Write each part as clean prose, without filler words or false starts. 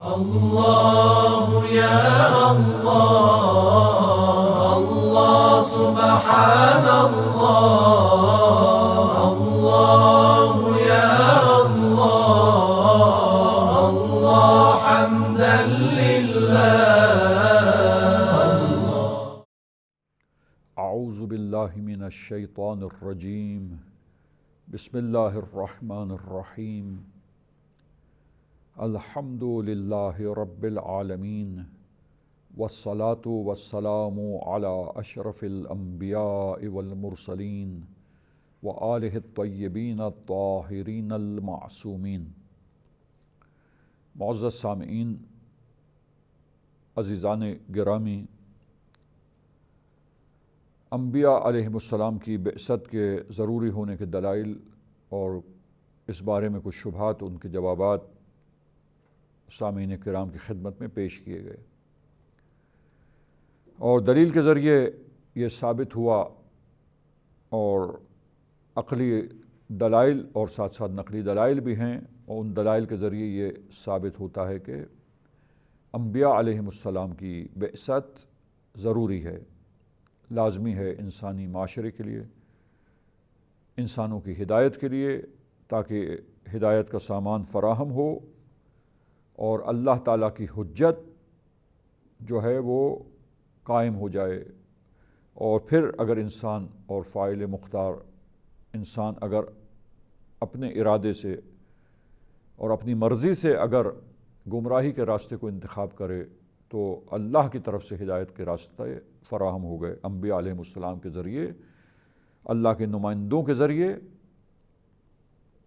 الله يا الله الله سبحان الله الله يا الله الله حمدا لله. اعوذ باللہ من الشیطان الرجیم. بسم اللہ الرحمن الرحیم. الحمد للہ رب العالمین والصلاة والسلام علی اشرف الانبیاء والمرسلین وآلہ الطیبین الطاہرین المعصومین. معزز سامعین، عزیزان گرامی، انبیاء علیہم السلام کی بعثت کے ضروری ہونے کے دلائل اور اس بارے میں کچھ شبہات، ان کے جوابات سامعین کرام کی خدمت میں پیش کیے گئے، اور دلیل کے ذریعے یہ ثابت ہوا، اور عقلی دلائل اور ساتھ ساتھ نقلی دلائل بھی ہیں، اور ان دلائل کے ذریعے یہ ثابت ہوتا ہے کہ انبیاء علیہم السلام کی بعثت ضروری ہے، لازمی ہے انسانی معاشرے کے لیے، انسانوں کی ہدایت کے لیے، تاکہ ہدایت کا سامان فراہم ہو اور اللہ تعالیٰ کی حجت جو ہے وہ قائم ہو جائے. اور پھر اگر انسان اور فاعل مختار انسان اگر اپنے ارادے سے اور اپنی مرضی سے اگر گمراہی کے راستے کو انتخاب کرے تو اللہ کی طرف سے ہدایت کے راستے فراہم ہو گئے. انبیاء علیہ السلام کے ذریعے، اللہ کے نمائندوں کے ذریعے،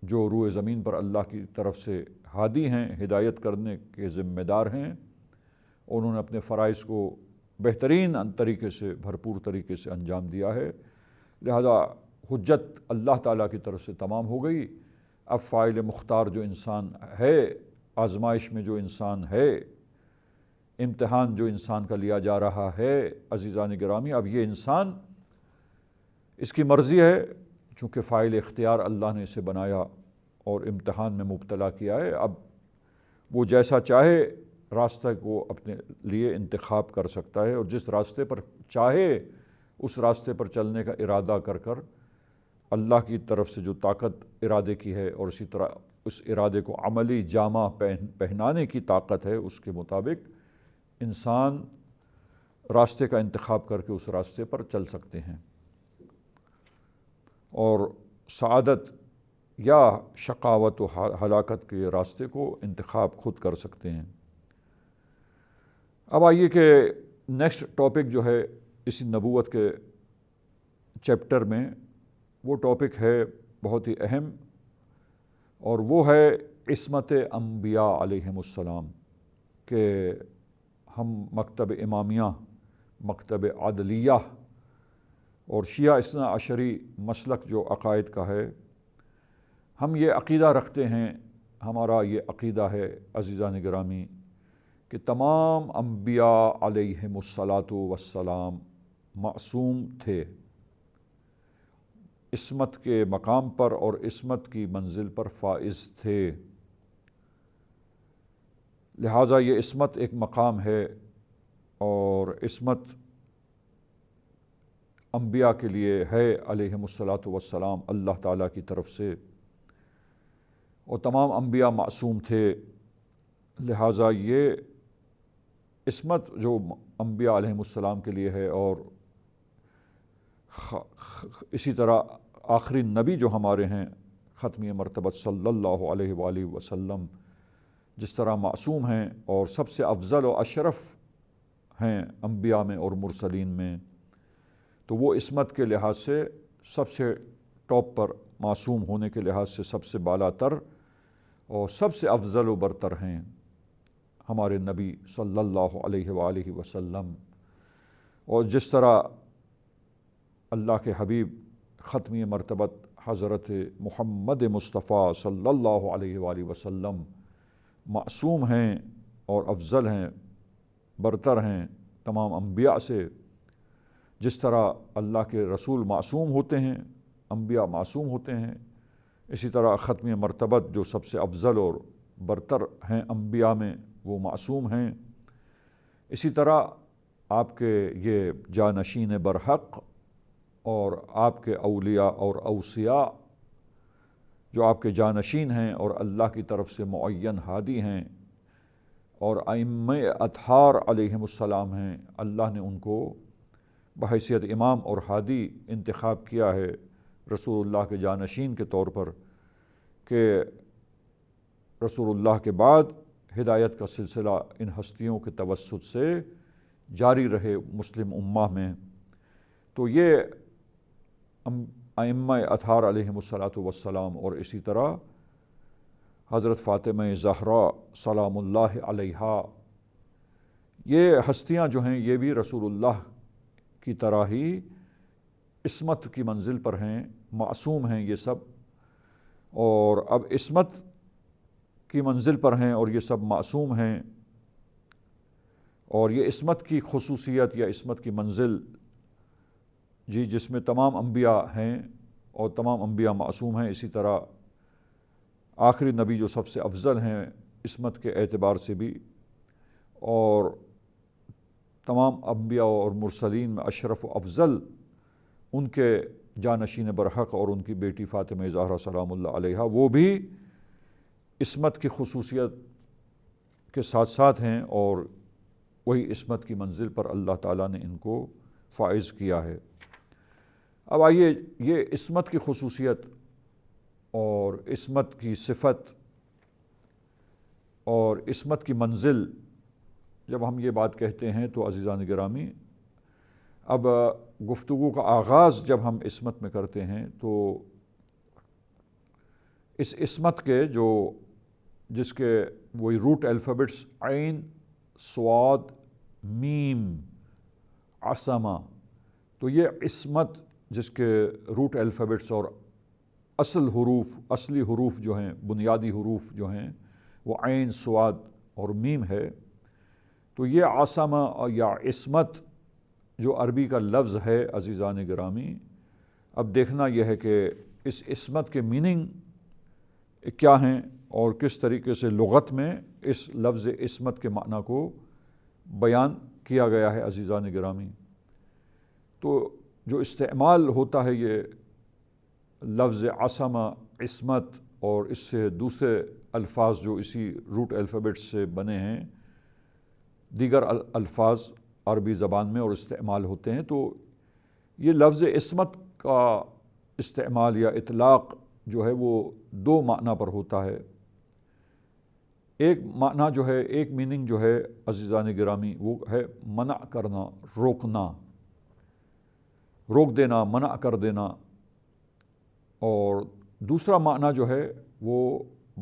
جو روئے زمین پر اللہ کی طرف سے ہادی ہیں، ہدایت کرنے کے ذمہ دار ہیں، انہوں نے اپنے فرائض کو بہترین طریقے سے، بھرپور طریقے سے انجام دیا ہے. لہذا حجت اللہ تعالیٰ کی طرف سے تمام ہو گئی. اب فاعل مختار جو انسان ہے، آزمائش میں جو انسان ہے، امتحان جو انسان کا لیا جا رہا ہے، عزیزان گرامی، اب یہ انسان، اس کی مرضی ہے، چونکہ فاعل اختیار اللہ نے اسے بنایا اور امتحان میں مبتلا کیا ہے. اب وہ جیسا چاہے راستہ کو اپنے لیے انتخاب کر سکتا ہے، اور جس راستے پر چاہے اس راستے پر چلنے کا ارادہ کر کر اللہ کی طرف سے جو طاقت ارادے کی ہے، اور اسی طرح اس ارادے کو عملی جامہ پہنانے کی طاقت ہے، اس کے مطابق انسان راستے کا انتخاب کر کے اس راستے پر چل سکتے ہیں، اور سعادت یا شقاوت و ہلاکت کے راستے کو انتخاب خود کر سکتے ہیں. اب آئیے کہ نیکسٹ ٹاپک جو ہے اسی نبوت کے چیپٹر میں، وہ ٹاپک ہے بہت ہی اہم، اور وہ ہے عصمت انبیاء علیہم السلام. کہ ہم مکتب امامیہ، مکتب عدلیہ اور شیعہ اثنا عشری مسلک جو عقائد کا ہے، ہم یہ عقیدہ رکھتے ہیں، ہمارا یہ عقیدہ ہے عزیزان گرامی، کہ تمام انبیاء علیہم السلام معصوم تھے، عصمت کے مقام پر اور عصمت کی منزل پر فائز تھے. لہٰذا یہ عصمت ایک مقام ہے، اور عصمت انبیاء کے لیے ہے علیہم السلام اللہ تعالیٰ کی طرف سے، اور تمام انبیاء معصوم تھے. لہٰذا یہ عصمت جو انبیاء علیہم السلام کے لیے ہے، اور اسی طرح آخری نبی جو ہمارے ہیں ختمی مرتبت صلی اللہ علیہ وآلہ وسلم جس طرح معصوم ہیں اور سب سے افضل و اشرف ہیں انبیاء میں اور مرسلین میں، تو وہ عصمت کے لحاظ سے سب سے ٹاپ پر، معصوم ہونے کے لحاظ سے سب سے بالا تر اور سب سے افضل و برتر ہیں ہمارے نبی صلی اللہ علیہ وآلہ وسلم. اور جس طرح اللہ کے حبیب ختمی مرتبت حضرت محمد مصطفیٰ صلی اللہ علیہ وآلہ وسلم معصوم ہیں اور افضل ہیں، برتر ہیں تمام انبیاء سے، جس طرح اللہ کے رسول معصوم ہوتے ہیں، انبیاء معصوم ہوتے ہیں، اسی طرح ختم مرتبت جو سب سے افضل اور برتر ہیں انبیاء میں وہ معصوم ہیں۔ اسی طرح آپ کے یہ جانشین برحق اور آپ کے اولیاء اور اوصیاء جو آپ کے جانشین ہیں اور اللہ کی طرف سے معین ہادی ہیں اور ائمہ اطہار علیہم السلام ہیں، اللہ نے ان کو بحیثیت امام اور ہادی انتخاب کیا ہے رسول اللہ کے جانشین کے طور پر، کہ رسول اللہ کے بعد ہدایت کا سلسلہ ان ہستیوں کے توسط سے جاری رہے مسلم امہ میں۔ تو یہ ائمہ اطہار علیہم السلام اور اسی طرح حضرت فاطمہ زہرا سلام اللہ علیہا، یہ ہستیاں جو ہیں یہ بھی رسول اللہ کی طرح ہی عصمت کی منزل پر ہیں، معصوم ہیں یہ سب، اور اب عصمت کی منزل پر ہیں اور یہ سب معصوم ہیں، اور یہ عصمت کی خصوصیت یا عصمت کی منزل جس میں تمام انبیاء ہیں اور تمام انبیاء معصوم ہیں، اسی طرح آخری نبی جو سب سے افضل ہیں عصمت کے اعتبار سے بھی، اور تمام انبیاء اور مرسلین میں اشرف و افضل ان کے جانشین برحق اور ان کی بیٹی فاطمہ زہرا سلام اللہ علیہا، وہ بھی عصمت کی خصوصیت کے ساتھ ساتھ ہیں، اور وہی عصمت کی منزل پر اللہ تعالیٰ نے ان کو فائز کیا ہے۔ اب آئیے یہ عصمت کی خصوصیت اور عصمت کی صفت اور عصمت کی منزل جب ہم یہ بات کہتے ہیں تو عزیزان گرامی، اب گفتگو کا آغاز جب ہم عصمت میں کرتے ہیں تو اس عصمت کے جس کے وہی روٹ الفابٹس عین صاد میم عصمہ، تو یہ عصمت جس کے روٹ الفابٹس اور اصلی حروف جو ہیں، بنیادی حروف جو ہیں وہ عین صاد اور میم ہے، تو یہ عصمہ یا عصمت جو عربی کا لفظ ہے عزیزان گرامی، اب دیکھنا یہ ہے کہ اس عصمت کے میننگ کیا ہیں اور کس طریقے سے لغت میں اس لفظ عصمت کے معنی کو بیان کیا گیا ہے عزیزان گرامی۔ تو جو استعمال ہوتا ہے یہ لفظ عصمہ، عصمت، اور اس سے دوسرے الفاظ جو اسی روٹ الفابٹ سے بنے ہیں دیگر الفاظ عربی زبان میں اور استعمال ہوتے ہیں، تو یہ لفظ عصمت کا استعمال یا اطلاق جو ہے وہ دو معنی پر ہوتا ہے۔ ایک معنی جو ہے، ایک میننگ جو ہے عزیزان گرامی، وہ ہے منع کرنا، روکنا، روک دینا، منع کر دینا، اور دوسرا معنی جو ہے وہ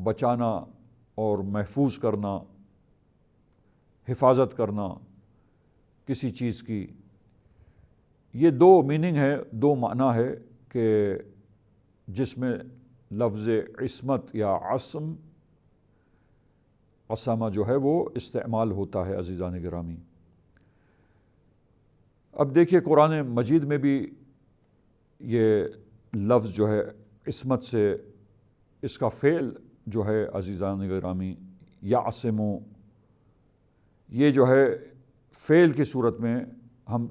بچانا اور محفوظ کرنا، حفاظت کرنا کسی چیز کی۔ یہ دو میننگ ہے، دو معنی ہے کہ جس میں لفظ عصمت یا عصمہ جو ہے وہ استعمال ہوتا ہے عزیزان گرامی۔ اب دیکھیے قرآن مجید میں بھی یہ لفظ جو ہے عصمت سے، اس کا فعل جو ہے عزیزان گرامی یعصم، یہ جو ہے فعل کی صورت میں ہم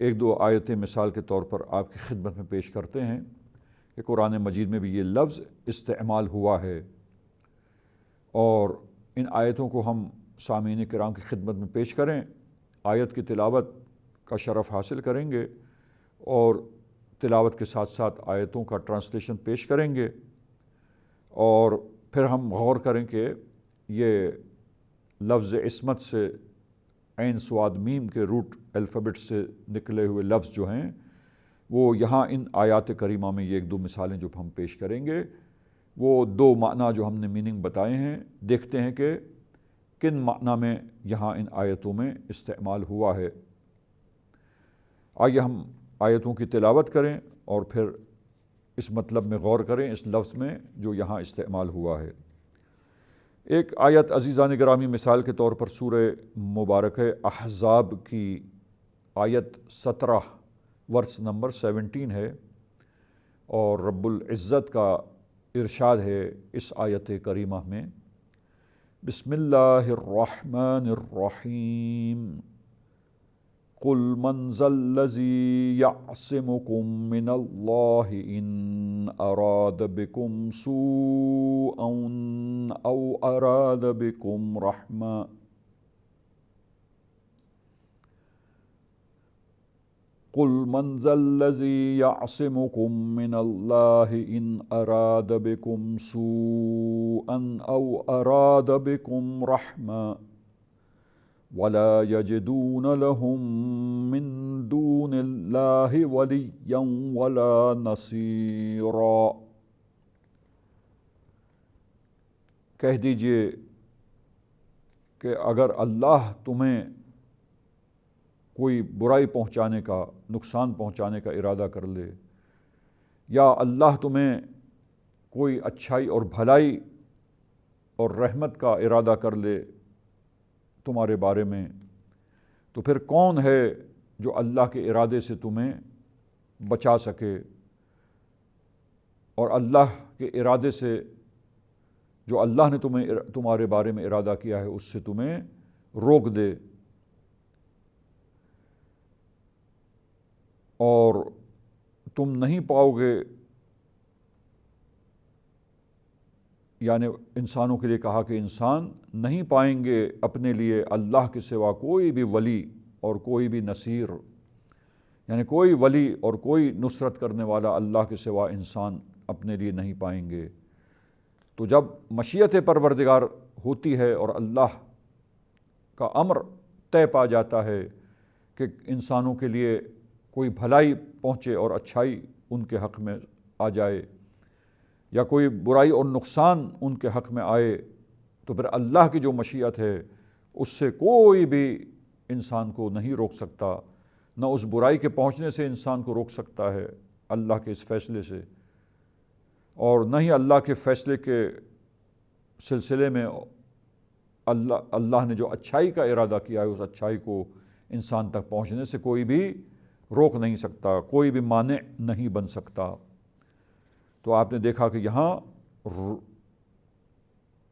ایک دو آیتیں مثال کے طور پر آپ کی خدمت میں پیش کرتے ہیں کہ قرآن مجید میں بھی یہ لفظ استعمال ہوا ہے، اور ان آیتوں کو ہم سامعین کرام کی خدمت میں پیش کریں، آیت کی تلاوت کا شرف حاصل کریں گے اور تلاوت کے ساتھ ساتھ آیتوں کا ٹرانسلیشن پیش کریں گے، اور پھر ہم غور کریں کہ یہ لفظ عصمت سے عین صاد میم کے روٹ الفابٹ سے نکلے ہوئے لفظ جو ہیں وہ یہاں ان آیات کریمہ میں یہ ایک دو مثالیں جو ہم پیش کریں گے، وہ دو معنی جو ہم نے میننگ بتائے ہیں، دیکھتے ہیں کہ کن معنی میں یہاں ان آیتوں میں استعمال ہوا ہے۔ آئیے ہم آیتوں کی تلاوت کریں اور پھر اس مطلب میں غور کریں اس لفظ میں جو یہاں استعمال ہوا ہے۔ ایک آیت عزیزان گرامی مثال کے طور پر سورہ مبارکہ احزاب کی آیت 17 ورس نمبر 17 ہے، اور رب العزت کا ارشاد ہے اس آیت کریمہ میں، بسم اللہ الرحمن الرحیم قل من ذا الذی یعصمکم من اللہ ان اراد بکم سوءا او اراد بکم رحمہ قل من ذا الذی یعصمکم من اللہ ان اراد بکم سوءا او اراد بکم رحمہ ولا یجدون لهم من دون اللہ ولیا ولا نصیرا۔ کہہ دیجئے کہ اگر اللہ تمہیں کوئی برائی پہنچانے کا، نقصان پہنچانے کا ارادہ کر لے، یا اللہ تمہیں کوئی اچھائی اور بھلائی اور رحمت کا ارادہ کر لے تمہارے بارے میں، تو پھر کون ہے جو اللہ کے ارادے سے تمہیں بچا سکے، اور اللہ کے ارادے سے جو اللہ نے تمہارے بارے میں ارادہ کیا ہے اس سے تمہیں روک دے، اور تم نہیں پاؤ گے، یعنی انسانوں کے لیے کہا کہ انسان نہیں پائیں گے اپنے لیے اللہ کے سوا کوئی بھی ولی اور کوئی بھی نصیر، یعنی کوئی ولی اور کوئی نصرت کرنے والا اللہ کے سوا انسان اپنے لیے نہیں پائیں گے۔ تو جب مشیت پروردگار ہوتی ہے اور اللہ کا امر طے پا جاتا ہے کہ انسانوں کے لیے کوئی بھلائی پہنچے اور اچھائی ان کے حق میں آ جائے، یا کوئی برائی اور نقصان ان کے حق میں آئے، تو پھر اللہ کی جو مشیت ہے اس سے کوئی بھی انسان کو نہیں روک سکتا، نہ اس برائی کے پہنچنے سے انسان کو روک سکتا ہے اللہ کے اس فیصلے سے، اور نہ ہی اللہ کے فیصلے کے سلسلے میں اللہ نے جو اچھائی کا ارادہ کیا ہے اس اچھائی کو انسان تک پہنچنے سے کوئی بھی روک نہیں سکتا، کوئی بھی مانع نہیں بن سکتا۔ تو آپ نے دیکھا کہ یہاں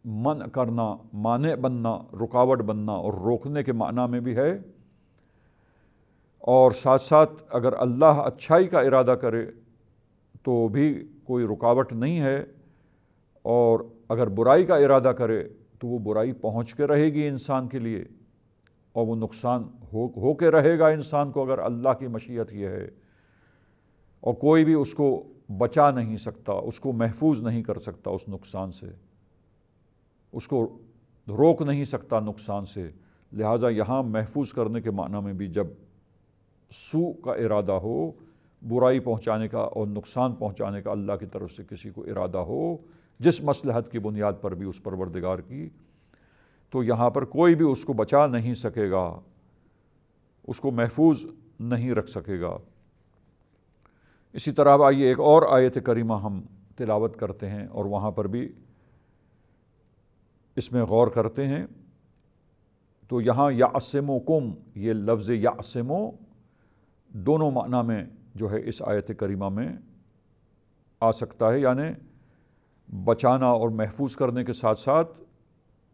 منع کرنا، مانع بننا، رکاوٹ بننا اور روکنے کے معنی میں بھی ہے، اور ساتھ ساتھ اگر اللہ اچھائی کا ارادہ کرے تو بھی کوئی رکاوٹ نہیں ہے، اور اگر برائی کا ارادہ کرے تو وہ برائی پہنچ کے رہے گی انسان کے لیے، اور وہ نقصان ہو کے رہے گا انسان کو اگر اللہ کی مشیت یہ ہے، اور کوئی بھی اس کو بچا نہیں سکتا، اس کو محفوظ نہیں کر سکتا اس نقصان سے، اس کو روک نہیں سکتا نقصان سے۔ لہٰذا یہاں محفوظ کرنے کے معنی میں بھی جب سوء کا ارادہ ہو، برائی پہنچانے کا اور نقصان پہنچانے کا اللہ کی طرف سے کسی کو ارادہ ہو، جس مصلحت کی بنیاد پر بھی اس پروردگار کی، تو یہاں پر کوئی بھی اس کو بچا نہیں سکے گا، اس کو محفوظ نہیں رکھ سکے گا۔ اسی طرح اب آئیے ایک اور آیت کریمہ ہم تلاوت کرتے ہیں اور وہاں پر بھی اس میں غور کرتے ہیں۔ تو یہاں یعصمکم، یہ لفظ یعصمو دونوں معنی میں جو ہے اس آیت کریمہ میں آ سکتا ہے، یعنی بچانا اور محفوظ کرنے کے ساتھ ساتھ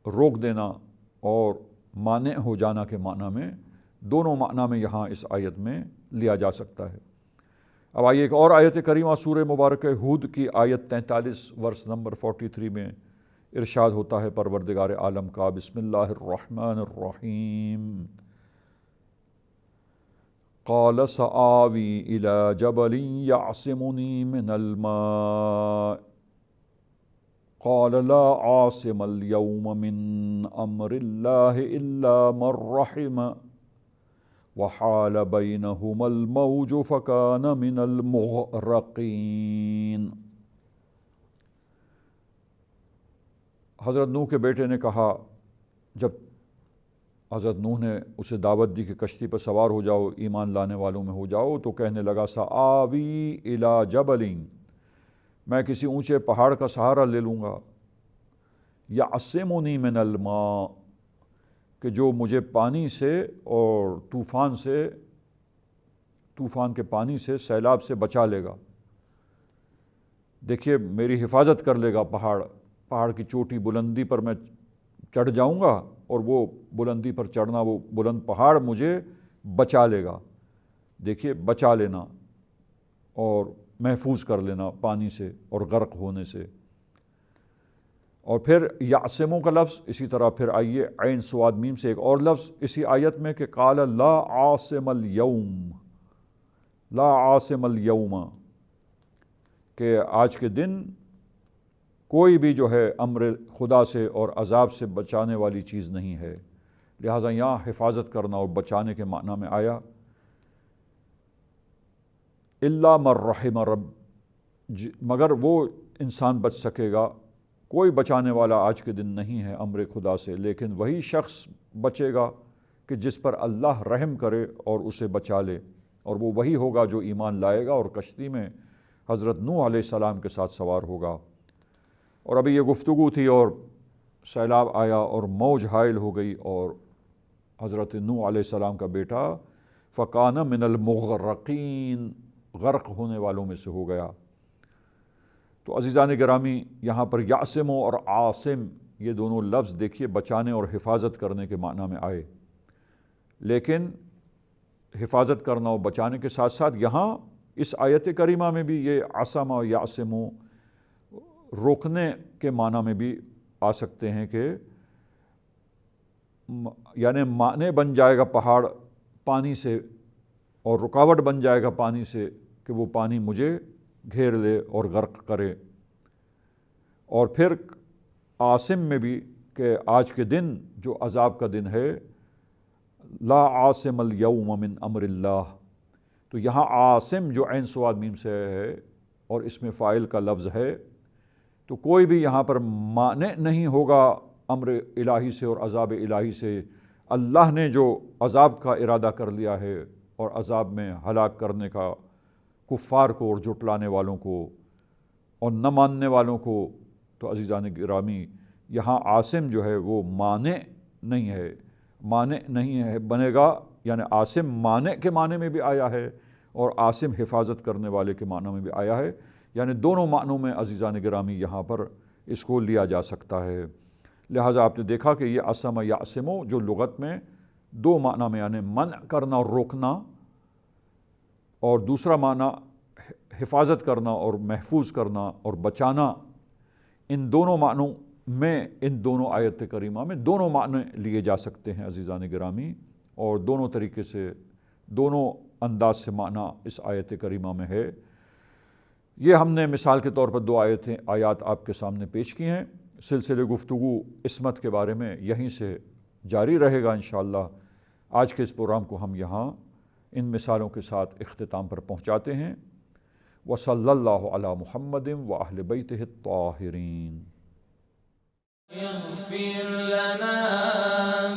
روک دینا اور مانع ہو جانا کے معنی میں، دونوں معنی میں یہاں اس آیت میں لیا جا سکتا ہے۔ اب آئیے ایک اور آیت کریمہ سورہ مبارکہ ہود کی آیت 43 ورس نمبر 43 میں ارشاد ہوتا ہے پروردگار عالم کا، بسم اللہ الرحمن الرحیم، قال سآوی الی جبل یعصمنی من الماء قال لا عاصم اليوم من امر اللہ الا من رحم وحال بینہما الموج فکان من المغرقین۔ حضرت نوح کے بیٹے نے کہا، جب حضرت نوح نے اسے دعوت دی کہ کشتی پر سوار ہو جاؤ، ایمان لانے والوں میں ہو جاؤ، تو کہنے لگا سآوی الی جبل، میں کسی اونچے پہاڑ کا سہارا لے لوں گا، یعصمنی من الماء، کہ جو مجھے پانی سے اور طوفان کے پانی سے، سیلاب سے بچا لے گا۔ دیکھیے میری حفاظت کر لے گا، پہاڑ کی چوٹی بلندی پر میں چڑھ جاؤں گا اور وہ بلندی پر چڑھنا، وہ بلند پہاڑ مجھے بچا لے گا۔ دیکھیے بچا لینا اور محفوظ کر لینا پانی سے اور غرق ہونے سے۔ اور پھر یعصموں کا لفظ اسی طرح پھر آئیے عین صاد میم سے ایک اور لفظ اسی آیت میں کہ قال لا عاصم اليوم، لا عاصم اليوم، کہ آج کے دن کوئی بھی جو ہے امر خدا سے اور عذاب سے بچانے والی چیز نہیں ہے۔ لہٰذا یہاں حفاظت کرنا اور بچانے کے معنی میں آیا الا من رحم رب، مگر وہ انسان بچ سکے گا، کوئی بچانے والا آج کے دن نہیں ہے امر خدا سے، لیکن وہی شخص بچے گا کہ جس پر اللہ رحم کرے اور اسے بچا لے، اور وہ وہی ہوگا جو ایمان لائے گا اور کشتی میں حضرت نوح علیہ السلام کے ساتھ سوار ہوگا۔ اور ابھی یہ گفتگو تھی اور سیلاب آیا اور موج حائل ہو گئی اور حضرت نوح علیہ السلام کا بیٹا فکان من المغرقین، غرق ہونے والوں میں سے ہو گیا۔ تو عزیزان گرامی یہاں پر یعصم اور عاصم یہ دونوں لفظ دیکھیے بچانے اور حفاظت کرنے کے معنی میں آئے، لیکن حفاظت کرنا اور بچانے کے ساتھ ساتھ یہاں اس آیت کریمہ میں بھی یہ عصم و یعصم روکنے کے معنی میں بھی آ سکتے ہیں کہ یعنی معنی بن جائے گا پہاڑ پانی سے اور رکاوٹ بن جائے گا پانی سے کہ وہ پانی مجھے گھیر لے اور غرق کرے۔ اور پھر عاصم میں بھی کہ آج کے دن جو عذاب کا دن ہے لا عاصم اليوم من امر اللہ، تو یہاں عاصم جو عین صاد میم سے ہے اور اس میں فاعل کا لفظ ہے، تو کوئی بھی یہاں پر مانع نہیں ہوگا امر الہی سے اور عذاب الہی سے۔ اللہ نے جو عذاب کا ارادہ کر لیا ہے اور عذاب میں ہلاک کرنے کا کفار کو اور جھٹلانے والوں کو اور نہ ماننے والوں کو، تو عزیزان گرامی یہاں عاصم جو ہے وہ مانع نہیں ہے، مانع نہیں ہے بنے گا، یعنی عاصم مانع کے معنی میں بھی آیا ہے اور عاصم حفاظت کرنے والے کے معنی میں بھی آیا ہے، یعنی دونوں معنوں میں عزیزان گرامی یہاں پر اس کو لیا جا سکتا ہے۔ لہٰذا آپ نے دیکھا کہ یہ عصم یعصمو جو لغت میں دو معنی میں یعنی منع کرنا اور روکنا، اور دوسرا معنی حفاظت کرنا اور محفوظ کرنا اور بچانا، ان دونوں معنوں میں ان دونوں آیت کریمہ میں دونوں معنی لیے جا سکتے ہیں عزیزان گرامی، اور دونوں طریقے سے دونوں انداز سے معنی اس آیت کریمہ میں ہے۔ یہ ہم نے مثال کے طور پر دو آیات آپ کے سامنے پیش کی ہیں۔ سلسلے گفتگو عصمت کے بارے میں یہیں سے جاری رہے گا انشاءاللہ۔ آج کے اس پروگرام کو ہم یہاں ان مثالوں کے ساتھ اختتام پر پہنچاتے ہیں۔ وصلی اللہ علی محمد واہل بیتہ الطاہرین۔ اغفر لنا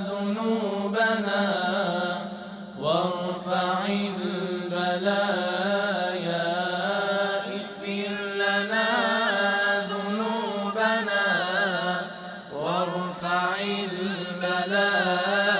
ذنوبنا وارفع البلايا، اغفر لنا ذنوبنا وارفع البلايا